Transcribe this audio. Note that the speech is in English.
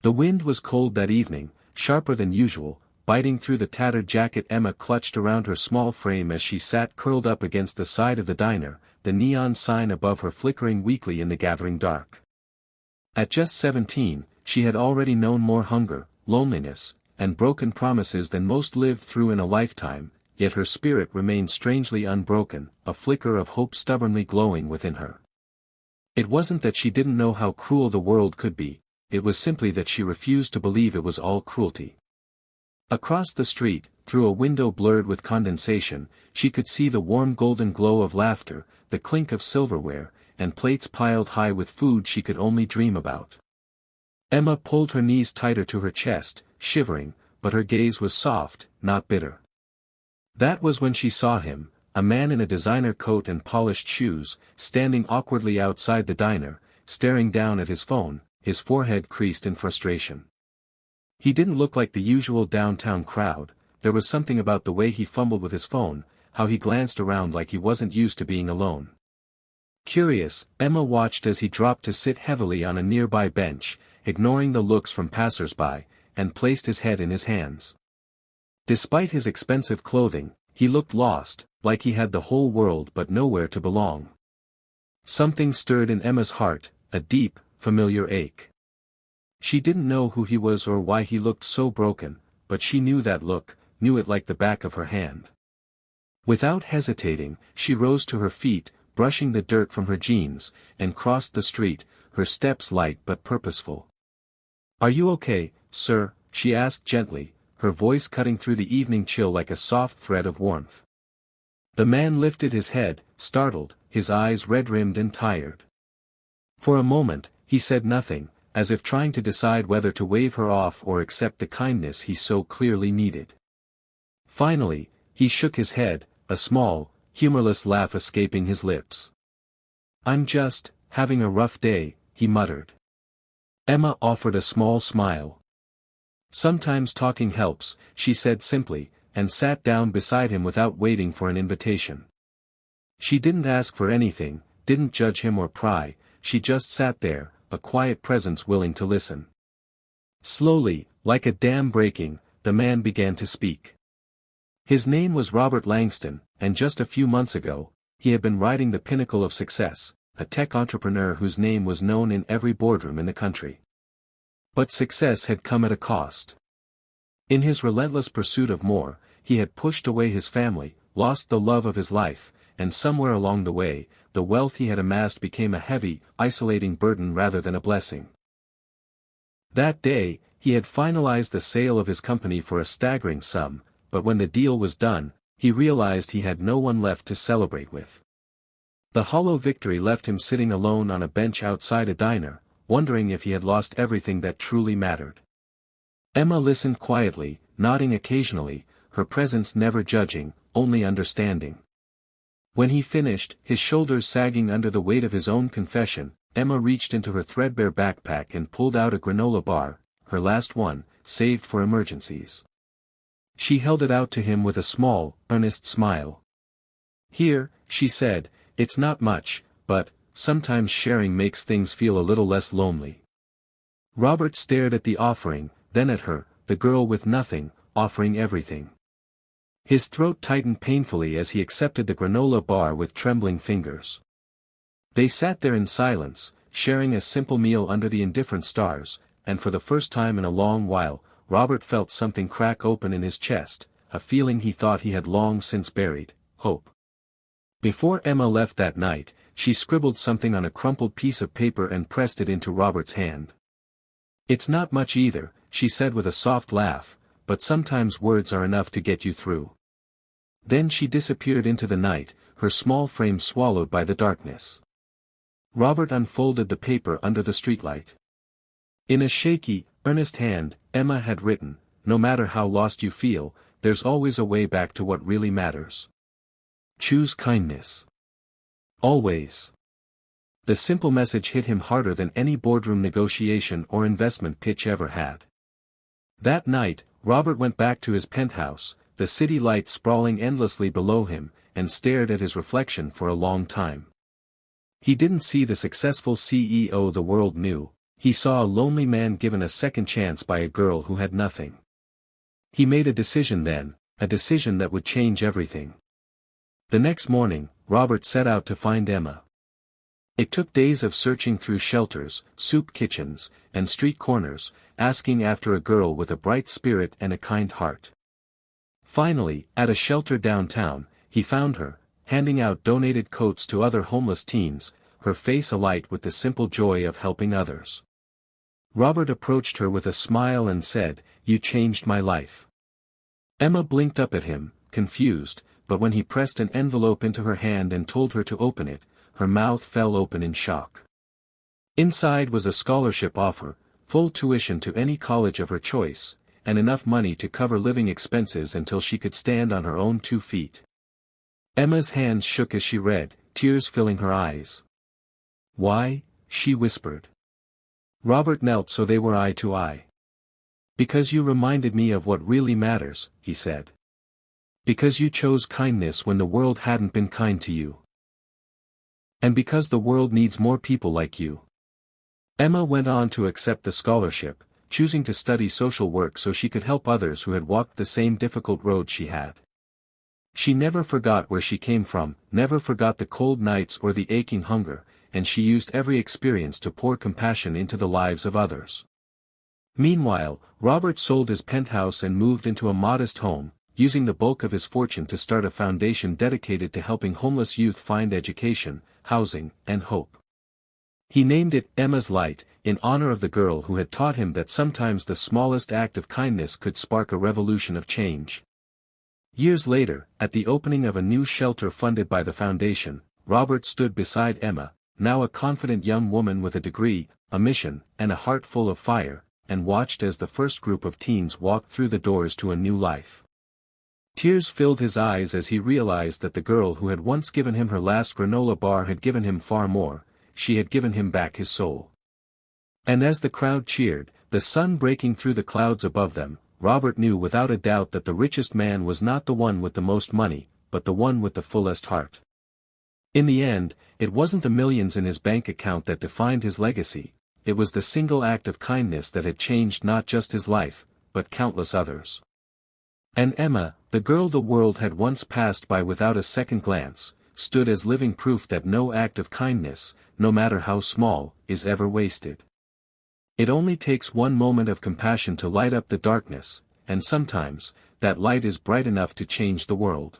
The wind was cold that evening, sharper than usual, biting through the tattered jacket Emma clutched around her small frame as she sat curled up against the side of the diner, the neon sign above her flickering weakly in the gathering dark. At just 17, she had already known more hunger, loneliness, and broken promises than most lived through in a lifetime, yet her spirit remained strangely unbroken, a flicker of hope stubbornly glowing within her. It wasn't that she didn't know how cruel the world could be, it was simply that she refused to believe it was all cruelty. Across the street, through a window blurred with condensation, she could see the warm golden glow of laughter, the clink of silverware, and plates piled high with food she could only dream about. Emma pulled her knees tighter to her chest, shivering, but her gaze was soft, not bitter. That was when she saw him, a man in a designer coat and polished shoes, standing awkwardly outside the diner, staring down at his phone, his forehead creased in frustration. He didn't look like the usual downtown crowd, there was something about the way he fumbled with his phone, how he glanced around like he wasn't used to being alone. Curious, Emma watched as he dropped to sit heavily on a nearby bench, ignoring the looks from passers-by, and placed his head in his hands. Despite his expensive clothing, he looked lost, like he had the whole world but nowhere to belong. Something stirred in Emma's heart, a deep, familiar ache. She didn't know who he was or why he looked so broken, but she knew that look, knew it like the back of her hand. Without hesitating, she rose to her feet, brushing the dirt from her jeans, and crossed the street, her steps light but purposeful. "Are you okay, sir?" she asked gently, her voice cutting through the evening chill like a soft thread of warmth. The man lifted his head, startled, his eyes red-rimmed and tired. For a moment, he said nothing, as if trying to decide whether to wave her off or accept the kindness he so clearly needed. Finally, he shook his head, a small, humorless laugh escaping his lips. "I'm just having a rough day," he muttered. Emma offered a small smile. "Sometimes talking helps," she said simply, and sat down beside him without waiting for an invitation. She didn't ask for anything, didn't judge him or pry, she just sat there, a quiet presence willing to listen. Slowly, like a dam breaking, the man began to speak. His name was Robert Langston, and just a few months ago, he had been riding the pinnacle of success, a tech entrepreneur whose name was known in every boardroom in the country. But success had come at a cost. In his relentless pursuit of more, he had pushed away his family, lost the love of his life, and somewhere along the way, the wealth he had amassed became a heavy, isolating burden rather than a blessing. That day, he had finalized the sale of his company for a staggering sum, but when the deal was done, he realized he had no one left to celebrate with. The hollow victory left him sitting alone on a bench outside a diner, wondering if he had lost everything that truly mattered. Emma listened quietly, nodding occasionally, her presence never judging, only understanding. When he finished, his shoulders sagging under the weight of his own confession, Emma reached into her threadbare backpack and pulled out a granola bar, her last one, saved for emergencies. She held it out to him with a small, earnest smile. "Here," she said, "it's not much, but sometimes sharing makes things feel a little less lonely." Robert stared at the offering, then at her, the girl with nothing, offering everything. His throat tightened painfully as he accepted the granola bar with trembling fingers. They sat there in silence, sharing a simple meal under the indifferent stars, and for the first time in a long while, Robert felt something crack open in his chest, a feeling he thought he had long since buried, hope. Before Emma left that night, she scribbled something on a crumpled piece of paper and pressed it into Robert's hand. "It's not much either," she said with a soft laugh, "but sometimes words are enough to get you through." Then she disappeared into the night, her small frame swallowed by the darkness. Robert unfolded the paper under the streetlight. In a shaky, earnest hand, Emma had written, "No matter how lost you feel, there's always a way back to what really matters. Choose kindness. Always." The simple message hit him harder than any boardroom negotiation or investment pitch ever had. That night, Robert went back to his penthouse, the city lights sprawling endlessly below him, and stared at his reflection for a long time. He didn't see the successful CEO the world knew, He saw a lonely man given a second chance by a girl who had nothing. He made a decision then, a decision that would change everything. The next morning, Robert set out to find Emma. It took days of searching through shelters, soup kitchens, and street corners, asking after a girl with a bright spirit and a kind heart. Finally, at a shelter downtown, he found her, handing out donated coats to other homeless teens, her face alight with the simple joy of helping others. Robert approached her with a smile and said, "You changed my life." Emma blinked up at him, confused, but when he pressed an envelope into her hand and told her to open it, her mouth fell open in shock. Inside was a scholarship offer, full tuition to any college of her choice, and enough money to cover living expenses until she could stand on her own 2 feet. Emma's hands shook as she read, tears filling her eyes. "Why?" she whispered. Robert knelt so they were eye to eye. "Because you reminded me of what really matters," he said. "Because you chose kindness when the world hadn't been kind to you. And because the world needs more people like you." Emma went on to accept the scholarship, choosing to study social work so she could help others who had walked the same difficult road she had. She never forgot where she came from, never forgot the cold nights or the aching hunger, and she used every experience to pour compassion into the lives of others. Meanwhile, Robert sold his penthouse and moved into a modest home, using the bulk of his fortune to start a foundation dedicated to helping homeless youth find education, housing, and hope. He named it Emma's Light, in honor of the girl who had taught him that sometimes the smallest act of kindness could spark a revolution of change. Years later, at the opening of a new shelter funded by the foundation, Robert stood beside Emma, now a confident young woman with a degree, a mission, and a heart full of fire, and watched as the first group of teens walked through the doors to a new life. Tears filled his eyes as he realized that the girl who had once given him her last granola bar had given him far more. She had given him back his soul. And as the crowd cheered, the sun breaking through the clouds above them, Robert knew without a doubt that the richest man was not the one with the most money, but the one with the fullest heart. In the end, it wasn't the millions in his bank account that defined his legacy, it was the single act of kindness that had changed not just his life, but countless others. And Emma, the girl the world had once passed by without a second glance, stood as living proof that no act of kindness, no matter how small, is ever wasted. It only takes one moment of compassion to light up the darkness, and sometimes, that light is bright enough to change the world.